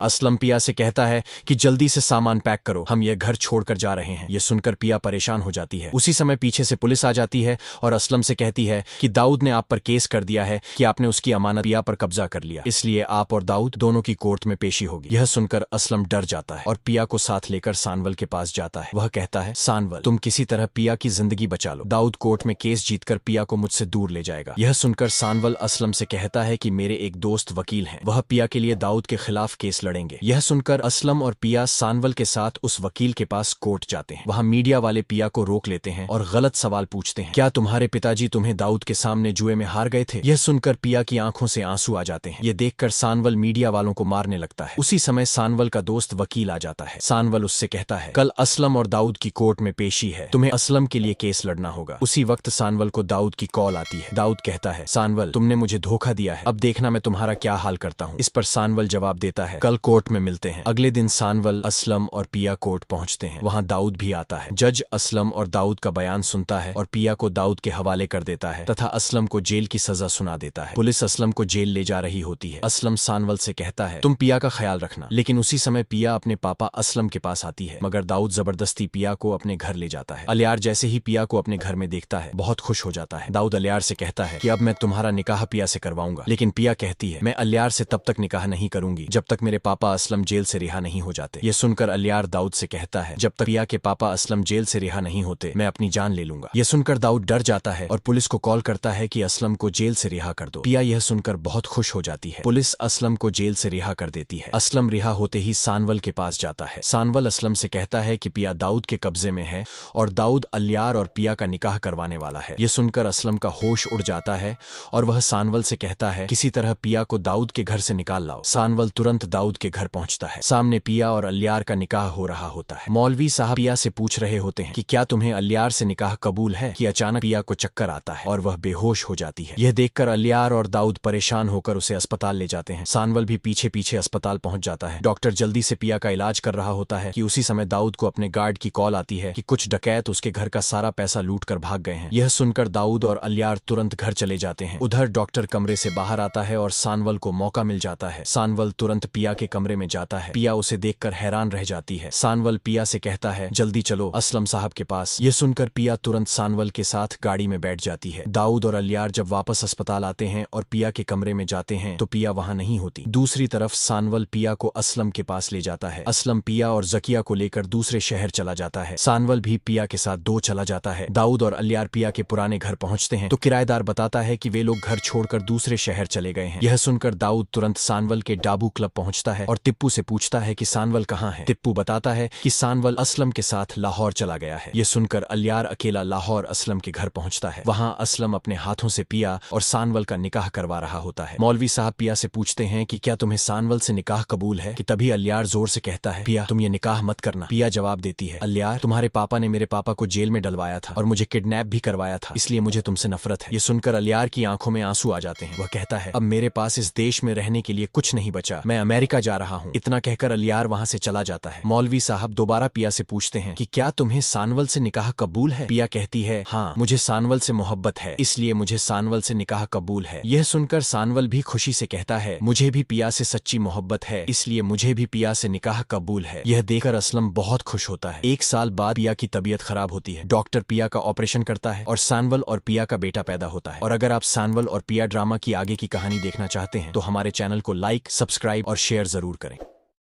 असलम पिया से कहता है कि जल्दी से सामान पैक करो, हम ये घर छोड़कर जा रहे हैं। ये सुनकर पिया परेशान हो जाती है। उसी समय पीछे से पुलिस आ जाती है और असलम से कहती है कि दाऊद ने आप पर केस कर दिया है कि आपने उसकी अमानत पिया पर कब्जा कर लिया, इसलिए आप और दाऊद दोनों की कोर्ट में पेशी होगी। यह सुनकर असलम डर जाता है और पिया को साथ लेकर सानवल के पास जाता है। वह कहता है, सानवल तुम किसी तरह पिया की जिंदगी बचा लो, दाऊद कोर्ट में केस जीतकर पिया को मुझसे दूर ले जाएगा। यह सुनकर सानवल असलम से कहता है कि मेरे एक दोस्त वकील हैं, वह पिया के लिए दाऊद के खिलाफ केस लड़ेंगे। यह सुनकर असलम और पिया सानवल के साथ उस वकील के पास कोर्ट जाते हैं। वहां मीडिया वाले पिया को रोक लेते हैं और गलत सवाल पूछते हैं, क्या तुम्हारे पिताजी तुम्हें दाऊद के सामने जुए में हार गए थे? यह सुनकर पिया की आंखों से आंसू आ जाते हैं। यह देखकर सानवल मीडिया वालों को मारने लगता है। उसी समय सानवल का दोस्त वकील आ जाता है। सानवल उससे कहता है, कल असलम और दाऊद की कोर्ट में पेशी है, तुम्हें असलम के लिए केस लड़ना होगा। उसी वक्त सानवल को दाऊद की कॉल आती है। दाऊद कहता है, सानवल तुमने मुझे धोखा दिया है, अब देखना मैं तुम्हारा क्या हाल करता हूँ। इस पर सानवल जवाब देता है, कल कोर्ट में मिलते हैं। अगले दिन सानवल, असलम और पिया कोर्ट पहुंचते हैं। वहां दाऊद भी आता है। जज असलम और दाऊद का बयान सुनता है और पिया को दाऊद के हवाले कर देता है तथा असलम को जेल की सजा सुना देता है। पुलिस असलम को जेल ले जा रही होती है। असलम सानवल से कहता है, तुम पिया का ख्याल रखना। लेकिन उसी समय पिया अपने पापा असलम के पास आती है, मगर दाऊद जबरदस्ती पिया को अपने घर ले जाता है। अलियार जैसे ही पिया को अपने घर में देखता है बहुत खुश हो जाता है। दाऊद अलियार से कहता है कि अब मैं तुम्हारा निकाह पिया से करवाऊंगा। लेकिन पिया कहती है, मैं अलियार से तब तक निकाह नहीं करूंगी जब तक मेरे पापा असलम जेल से रिहा नहीं हो जाते। ये सुनकर अलियार दाऊद से कहता है, जब तक पिया के पापा असलम जेल से रिहा नहीं होते मैं अपनी जान ले लूंगा। यह सुनकर दाऊद डर जाता है और पुलिस को कॉल करता है कि असलम को जेल से रिहा कर दो। पिया यह सुनकर बहुत खुश हो जाती है। पुलिस असलम को जेल से रिहा कर देती है। असलम रिहा होते ही सानवल के पास जाता है। सानवल असलम से कहता है कि पिया दाऊद के कब्जे में है और दाऊद अलियार और पिया का निकाह करवाने वाला है। यह सुनकर असलम का होश उड़ जाता है और वह सानवल से कहता है, किसी तरह पिया को दाऊद के घर से निकाल लाओ। सानवल तुरंत दाऊद के घर पहुंचता है। सामने पिया और अलियार का निकाह हो रहा होता है। मौलवी साहब पिया से पूछ रहे होते हैं कि क्या तुम्हें अलियार से निकाह कबूल है, कि अचानक पिया को चक्कर आता है और वह बेहोश हो जाती है। यह देखकर अलियार और दाऊद परेशान होकर उसे अस्पताल ले जाते हैं। सानवल भी पीछे पीछे अस्पताल पहुंच जाता है। डॉक्टर जल्दी से पिया का इलाज कर रहा होता है कि उसी समय दाऊद को अपने गार्ड की कॉल आती है कि कुछ डकैत उसके घर का सारा पैसा लूट कर भाग गए हैं। यह सुनकर दाऊद और अलियार तुरंत घर चले जाते हैं। उधर डॉक्टर कमरे से बाहर आता है और सानवल को मौका मिल जाता है। सानवल तुरंत पिया के कमरे में जाता है। पिया उसे देखकर हैरान रह जाती है। सानवल पिया से कहता है, जल्दी चलो असलम साहब के पास। यह सुनकर पिया तुरंत सानवल के साथ गाड़ी में बैठ जाती है। दाऊद और अलियार जब वापस अस्पताल आते हैं और पिया के कमरे में जाते हैं तो पिया वहां नहीं होती। दूसरी तरफ सानवल पिया को असलम के पास ले जाता है। असलम पिया और जकिया को लेकर दूसरे शहर चला जाता है। सानवल भी पिया के साथ दो चला जाता है। दाऊद और अलियार पिया के पुराने घर पहुंचते हैं तो किराएदार बताता है कि वे लोग घर छोड़कर दूसरे शहर चले गए हैं। यह सुनकर दाऊद तुरंत सानवल के डाबू क्लब पहुंचता है और तिप्पू से पूछता है कि सानवल कहाँ है। तिप्पू बताता है कि सानवल असलम के साथ लाहौर चला गया है। यह सुनकर अलियार अकेला लाहौर असलम के घर पहुंचता है। वहां असलम अपने हाथों से पिया और सानवल का निकाह करवा रहा होता है। मौलवी साहब पिया से पूछते हैं कि क्या तुम्हें सानवल से निकाह कबूल है, कि तभी अलियार जोर से कहता है, पिया तुम ये निकाह मत करना। पिया जवाब देती है, अलियार तुम्हारे पापा ने मेरे पापा को जेल में डलवाया था और मुझे किडनैप भी करवाया था, इसलिए मुझे तुमसे नफरत है। ये सुनकर अलियार की आंखों में आंसू आ जाते हैं। वह कहता है, अब मेरे पास इस देश में रहने के लिए कुछ नहीं बचा, मैं अमेरिका जा रहा हूँ। इतना कहकर अलियार वहां से चला जाता है। मौलवी साहब दोबारा पिया से पूछते हैं कि क्या तुम्हें सानवल से निकाह कबूल है। पिया कहती है, हाँ मुझे सानवल से मोहब्बत है, इसलिए मुझे सानवल से निकाह कबूल है। यह सुनकर सानवल भी खुशी से कहता है, मुझे भी पिया से सच्ची मोहब्बत है, इसलिए मुझे भी पिया से निकाह कबूल है। यह देखकर असलम बहुत खुश होता है। एक साल बाद पिया की तबीयत खराब होती है। डॉक्टर पिया का ऑपरेशन करता है और सानवल और पिया का बेटा पैदा होता है। और अगर आप सानवल और पिया ड्रामा की आगे की कहानी देखना चाहते हैं तो हमारे चैनल को लाइक, सब्सक्राइब और शेयर जरूर करें।